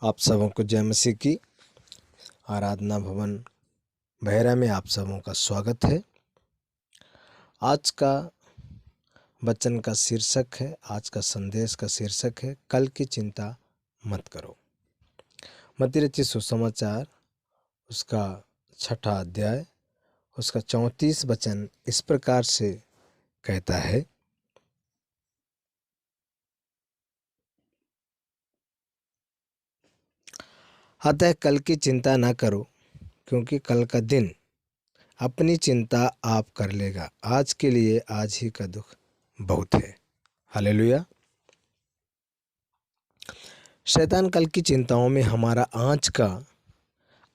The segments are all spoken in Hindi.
आप सबों को जय मसीह की आराधना भवन बहरा में आप सबों का स्वागत है। आज का वचन का शीर्षक है, आज का संदेश का शीर्षक है, कल की चिंता मत करो। मत्ती रचित सुसमाचार उसका 6 अध्याय उसका 34 वचन इस प्रकार से कहता है, अतः कल की चिंता न करो, क्योंकि कल का दिन अपनी चिंता आप कर लेगा। आज के लिए आज ही का दुख बहुत है। हालेलुया। शैतान कल की चिंताओं में हमारा आज का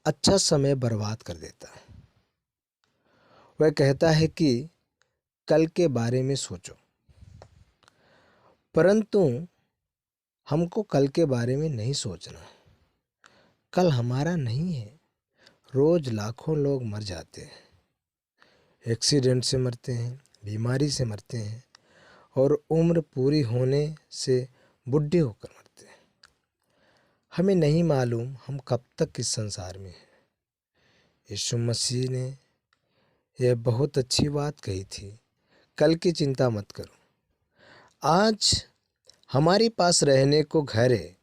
अच्छा समय बर्बाद कर देता है। वह कहता है कि कल के बारे में सोचो, परंतु हमको कल के बारे में नहीं सोचना है। कल हमारा नहीं है। रोज लाखों लोग मर जाते हैं, एक्सीडेंट से मरते हैं, बीमारी से मरते हैं और उम्र पूरी होने से बुढ़े होकर मरते हैं। हमें नहीं मालूम हम कब तक इस संसार में हैं। यीशु मसीह ने यह बहुत अच्छी बात कही थी, कल की चिंता मत करो। आज हमारे पास रहने को घर है,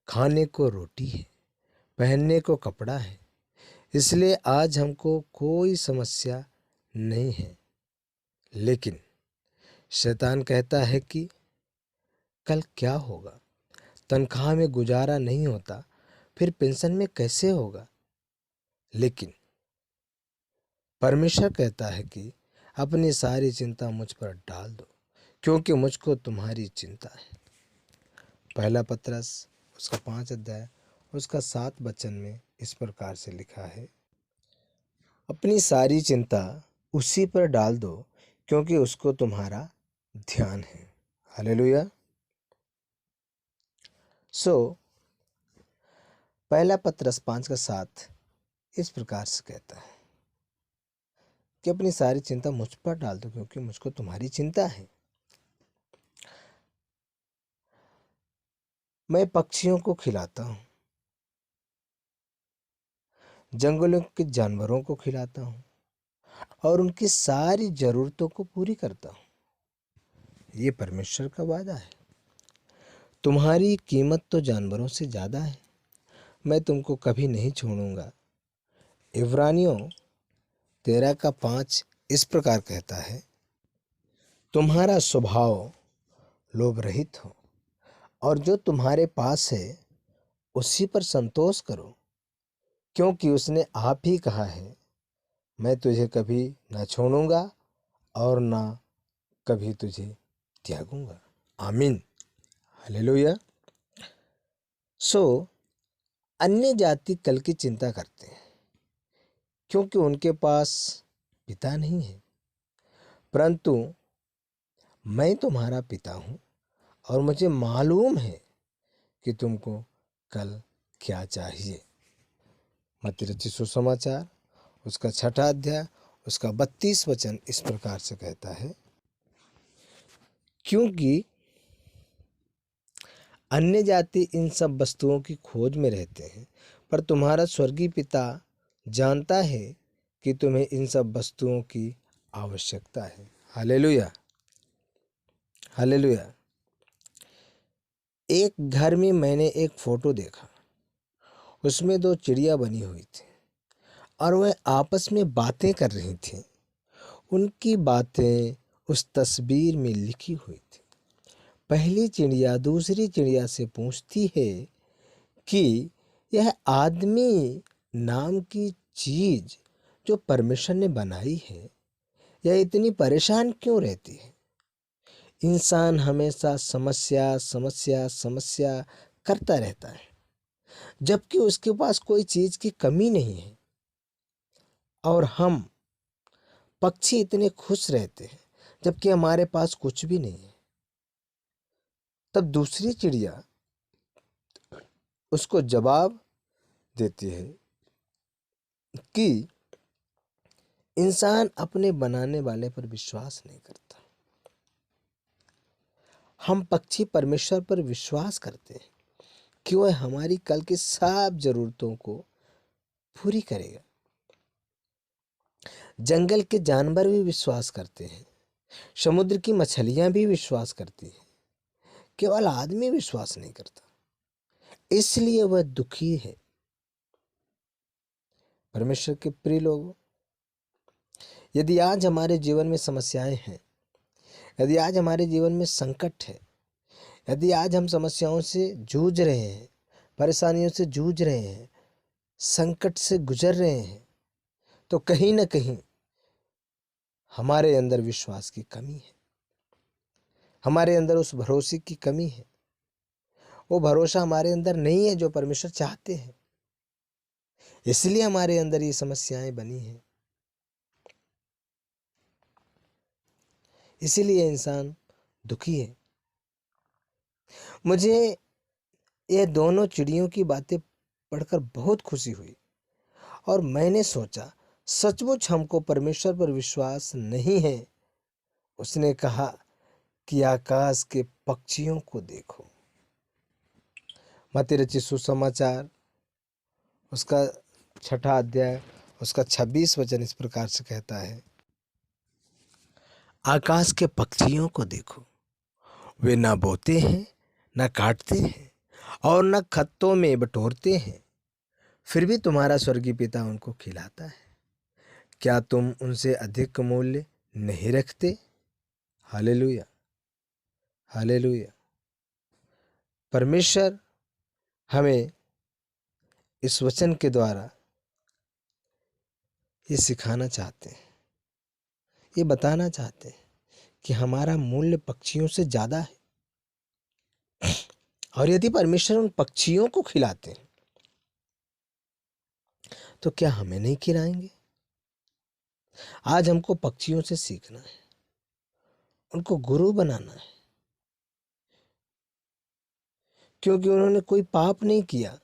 खाने को रोटी है, पहनने को कपड़ा है, इसलिए आज हमको कोई समस्या नहीं है। लेकिन शैतान कहता है कि कल क्या होगा, तनख्वाह में गुजारा नहीं होता, फिर पेंशन में कैसे होगा। लेकिन परमेश्वर कहता है कि अपनी सारी चिंता मुझ पर डाल दो, क्योंकि मुझको तुम्हारी चिंता है। पहला पत्रस उसका 5 अध्याय उसका 7 वचन में इस प्रकार से लिखा है, अपनी सारी चिंता उसी पर डाल दो, क्योंकि उसको तुम्हारा ध्यान है। हालेलुया। पहला पत्रस 5 का 7 इस प्रकार से कहता है कि अपनी सारी चिंता मुझ पर डाल दो, क्योंकि मुझको तुम्हारी चिंता है। मैं पक्षियों को खिलाता हूँ, जंगलों के जानवरों को खिलाता हूँ और उनकी सारी जरूरतों को पूरी करता हूँ। ये परमेश्वर का वादा है। तुम्हारी कीमत तो जानवरों से ज़्यादा है। मैं तुमको कभी नहीं छोड़ूंगा। इब्रानियों 13 का 5 इस प्रकार कहता है, तुम्हारा स्वभाव लोभ रहित हो और जो तुम्हारे पास है उसी पर संतोष करो, क्योंकि उसने आप ही कहा है, मैं तुझे कभी न छोड़ूंगा और न कभी तुझे त्यागूंगा। आमीन। हालेलुया। अन्य जाति कल की चिंता करते हैं, क्योंकि उनके पास पिता नहीं है, परंतु मैं तुम्हारा पिता हूँ और मुझे मालूम है कि तुमको कल क्या चाहिए। मत्ती रचित सुसमाचार उसका 6 अध्याय उसका 32 वचन इस प्रकार से कहता है, क्योंकि अन्य जाति इन सब वस्तुओं की खोज में रहते हैं, पर तुम्हारा स्वर्गीय पिता जानता है कि तुम्हें इन सब वस्तुओं की आवश्यकता है। हालेलुया। हालेलुया। एक घर में मैंने एक फोटो देखा, उसमें 2 चिड़िया बनी हुई थी और वह आपस में बातें कर रही थीं। उनकी बातें उस तस्वीर में लिखी हुई थी। पहली चिड़िया दूसरी चिड़िया से पूछती है कि यह आदमी नाम की चीज जो परमेश्वर ने बनाई है, यह इतनी परेशान क्यों रहती है। इंसान हमेशा समस्या समस्या समस्या करता रहता है, जबकि उसके पास कोई चीज की कमी नहीं है। और हम पक्षी इतने खुश रहते हैं, जबकि हमारे पास कुछ भी नहीं है। तब दूसरी चिड़िया उसको जवाब देती है कि इंसान अपने बनाने वाले पर विश्वास नहीं करता। हम पक्षी परमेश्वर पर विश्वास करते हैं, कि वह हमारी कल की सब जरूरतों को पूरी करेगा। जंगल के जानवर भी विश्वास करते हैं, समुद्र की मछलियां भी विश्वास करती हैं, केवल आदमी विश्वास नहीं करता, इसलिए वह दुखी है। परमेश्वर के प्रिय लोगों, यदि आज हमारे जीवन में समस्याएं हैं, यदि आज हमारे जीवन में संकट है, यदि आज हम समस्याओं से जूझ रहे हैं, परेशानियों से जूझ रहे हैं, संकट से गुजर रहे हैं, तो कहीं ना कहीं हमारे अंदर विश्वास की कमी है, हमारे अंदर उस भरोसे की कमी है। वो भरोसा हमारे अंदर नहीं है जो परमेश्वर चाहते हैं, इसलिए हमारे अंदर ये समस्याएं बनी हैं। इसीलिए इंसान दुखी है। मुझे ये दोनों चिड़ियों की बातें पढ़कर बहुत खुशी हुई और मैंने सोचा, सचमुच हमको परमेश्वर पर विश्वास नहीं है। उसने कहा कि आकाश के पक्षियों को देखो। मत्ती रचित सुसमाचार उसका 6 अध्याय उसका 26 वचन इस प्रकार से कहता है, आकाश के पक्षियों को देखो, वे ना बोते हैं, ना काटते हैं और न खत्तों में बटोरते हैं, फिर भी तुम्हारा स्वर्गीय पिता उनको खिलाता है। क्या तुम उनसे अधिक मूल्य नहीं रखते? Hallelujah, hallelujah. परमेश्वर हमें इस वचन के द्वारा ये सिखाना चाहते हैं, ये बताना चाहते हैं कि हमारा मूल्य पक्षियों से ज़्यादा है। और यदि परमेश्वर उन पक्षियों को खिलाते हैं तो क्या हमें नहीं खिलाएंगे? आज हमको पक्षियों से सीखना है, उनको गुरु बनाना है, क्योंकि उन्होंने कोई पाप नहीं किया,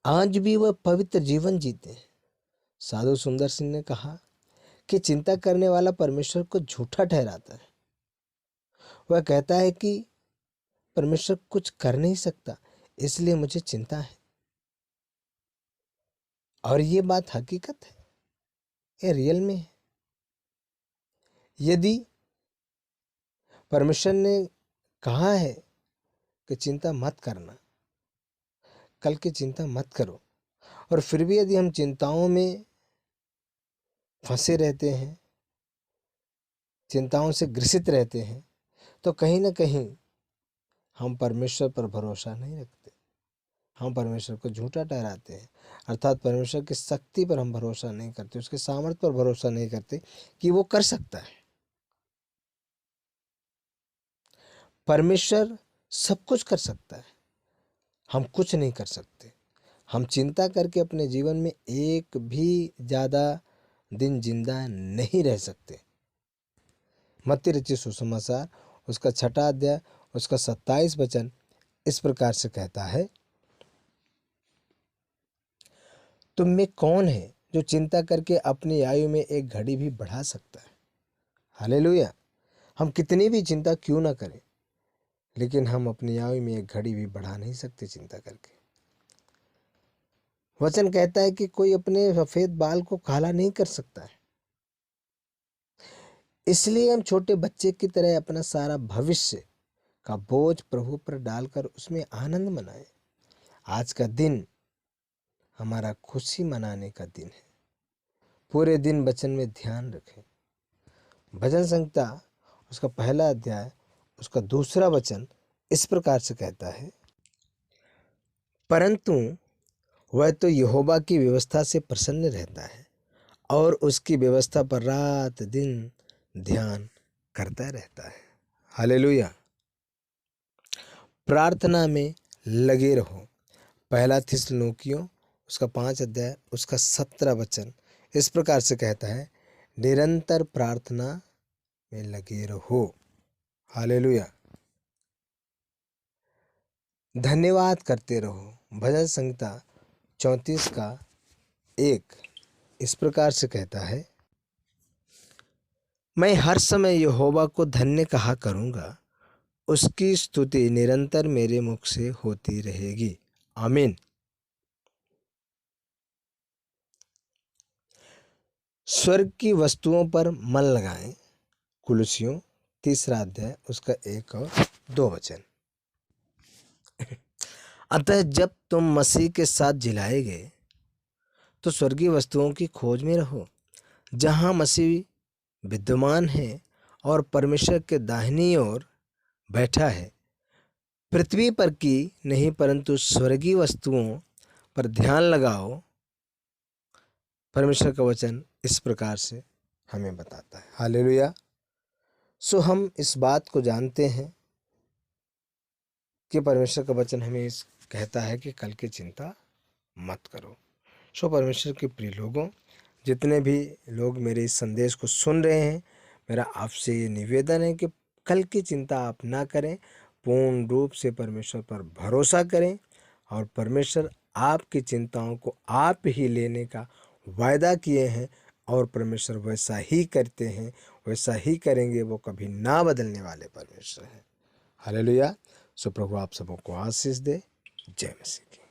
आज भी वह पवित्र जीवन जीते हैं। साधु सुंदर सिंह ने कहा कि चिंता करने वाला परमेश्वर को झूठा ठहराता है। वह कहता है कि परमेश्वर कुछ कर नहीं सकता, इसलिए मुझे चिंता है। और ये बात हकीकत है, ये रियल में है। यदि परमेश्वर ने कहा है कि चिंता मत करना, कल की चिंता मत करो, और फिर भी यदि हम चिंताओं में फंसे रहते हैं, चिंताओं से ग्रसित रहते हैं, तो कहीं ना कहीं हम परमेश्वर पर भरोसा नहीं रखते, हम परमेश्वर को झूठा ठहराते हैं। अर्थात परमेश्वर की शक्ति पर हम भरोसा नहीं करते, उसके सामर्थ्य पर भरोसा नहीं करते कि वो कर सकता है। परमेश्वर सब कुछ कर सकता है, हम कुछ नहीं कर सकते। हम चिंता करके अपने जीवन में एक भी ज़्यादा दिन जिंदा नहीं रह सकते। मत्ती रचित सुसमाचार उसका 6 अध्याय उसका 27 वचन इस प्रकार से कहता है, तुम में कौन है जो चिंता करके अपनी आयु में एक घड़ी भी बढ़ा सकता है? हालेलुया। हम कितनी भी चिंता क्यों ना करें, लेकिन हम अपनी आयु में एक घड़ी भी बढ़ा नहीं सकते चिंता करके। वचन कहता है कि कोई अपने सफेद बाल को काला नहीं कर सकता है। इसलिए हम छोटे बच्चे की तरह अपना सारा भविष्य का बोझ प्रभु पर डालकर उसमें आनंद मनाएं। आज का दिन हमारा खुशी मनाने का दिन है। पूरे दिन वचन में ध्यान रखें। भजन संहिता उसका 1 अध्याय उसका 2 वचन इस प्रकार से कहता है, परंतु वह तो यहोवा की व्यवस्था से प्रसन्न रहता है और उसकी व्यवस्था पर रात दिन ध्यान करता रहता है। हालेलुया। प्रार्थना में लगे रहो। 1 थिस्सलुनीकियों उसका 5 अध्याय उसका 17 वचन इस प्रकार से कहता है, निरंतर प्रार्थना में लगे रहो। हालेलुया। धन्यवाद करते रहो। भजन संहिता 34 का 1 इस प्रकार से कहता है, मैं हर समय यहोवा को धन्य कहा करूँगा, उसकी स्तुति निरंतर मेरे मुख से होती रहेगी। आमीन। स्वर्ग की वस्तुओं पर मन लगाएं। कुलुसियों 3 अध्याय उसका 1 और 2 वचन। अतः जब तुम मसीह के साथ जिलाए गए तो स्वर्गीय वस्तुओं की खोज में रहो, जहां मसीह विद्यमान है और परमेश्वर के दाहिनी ओर बैठा है। पृथ्वी पर की नहीं परंतु स्वर्गीय वस्तुओं पर ध्यान लगाओ। परमेश्वर का वचन इस प्रकार से हमें बताता है। हालेलुया। सो हम इस बात को जानते हैं कि परमेश्वर का वचन हमें इस कहता है कि कल की चिंता मत करो। सो परमेश्वर के प्रिय लोगों, जितने भी लोग मेरे इस संदेश को सुन रहे हैं, मेरा आपसे ये निवेदन है कि कल की चिंता आप ना करें, पूर्ण रूप से परमेश्वर पर भरोसा करें और परमेश्वर आपकी चिंताओं को आप ही लेने का वायदा किए हैं और परमेश्वर वैसा ही करते हैं, वैसा ही करेंगे। वो कभी ना बदलने वाले परमेश्वर हैं। हालेलुया। सो प्रभु आप सबों को आशीष दे। जय मसीह की।